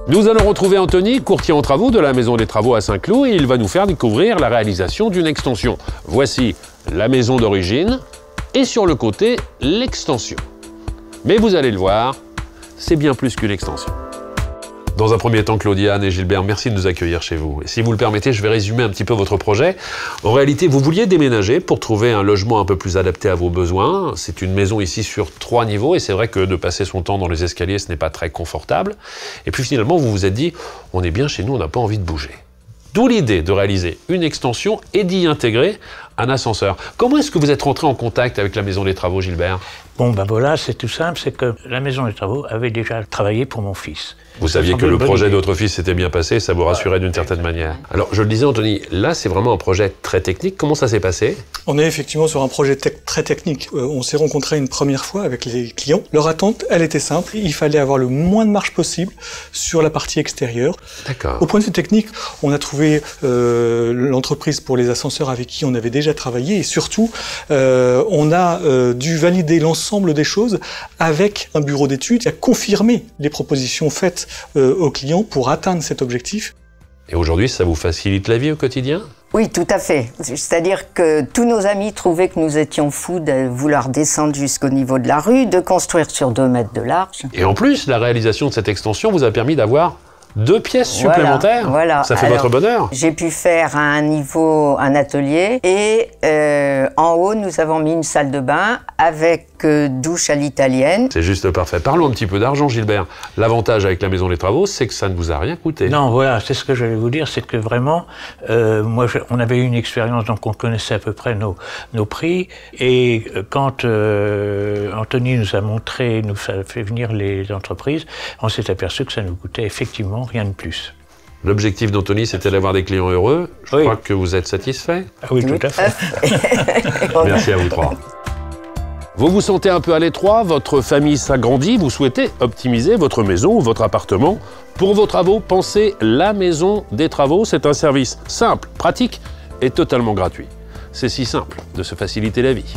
Nous allons retrouver Anthony, courtier en travaux de la Maison des Travaux à Saint-Cloud, et il va nous faire découvrir la réalisation d'une extension. Voici la maison d'origine et sur le côté, l'extension. Mais vous allez le voir, c'est bien plus qu'une extension. Dans un premier temps, Claudiane et Gilbert, merci de nous accueillir chez vous. Et si vous le permettez, je vais résumer un petit peu votre projet. En réalité, vous vouliez déménager pour trouver un logement un peu plus adapté à vos besoins. C'est une maison ici sur 3 niveaux et c'est vrai que de passer son temps dans les escaliers, ce n'est pas très confortable. Et puis finalement, vous vous êtes dit, on est bien chez nous, on n'a pas envie de bouger. D'où l'idée de réaliser une extension et d'y intégrer un ascenseur. Comment est-ce que vous êtes rentré en contact avec la Maison des Travaux, Gilbert? Bon, ben voilà, c'est tout simple, c'est que la Maison des Travaux avait déjà travaillé pour mon fils. Vous saviez que le projet de votre fils s'était bien passé, ça vous rassurait d'une certaine manière. Alors, je le disais, Anthony, là, c'est vraiment un projet très technique. Comment ça s'est passé? On est effectivement sur un projet très technique. On s'est rencontrés une première fois avec les clients. Leur attente, elle était simple. Il fallait avoir le moins de marge possible sur la partie extérieure. D'accord. Au point de vue technique, on a trouvé l'entreprise pour les ascenseurs avec qui on avait déjà travaillé. Et surtout, on a dû valider l'ensemble des choses avec un bureau d'études qui a confirmé les propositions faites aux clients pour atteindre cet objectif. Et aujourd'hui, ça vous facilite la vie au quotidien? Oui, tout à fait. C'est-à-dire que tous nos amis trouvaient que nous étions fous de vouloir descendre jusqu'au niveau de la rue, de construire sur 2 mètres de large. Et en plus, la réalisation de cette extension vous a permis d'avoir 2 pièces supplémentaires. Voilà. Ça fait votre bonheur. J'ai pu faire à un niveau un atelier et en haut, nous avons mis une salle de bain avec douche à l'italienne. C'est juste parfait. Parlons un petit peu d'argent, Gilbert. L'avantage avec la Maison des Travaux, c'est que ça ne vous a rien coûté. Non, voilà, c'est ce que j'allais vous dire, c'est que vraiment, on avait eu une expérience, donc on connaissait à peu près nos prix. Et quand Anthony nous a montré, nous a fait venir les entreprises, on s'est aperçu que ça nous coûtait effectivement rien de plus. L'objectif d'Anthony, c'était d'avoir des clients heureux. Je crois que vous êtes satisfait. Ah oui, tout à fait. Merci à vous 3. Vous vous sentez un peu à l'étroit, votre famille s'agrandit, vous souhaitez optimiser votre maison ou votre appartement. Pour vos travaux, pensez la Maison des Travaux. C'est un service simple, pratique et totalement gratuit. C'est si simple de se faciliter la vie.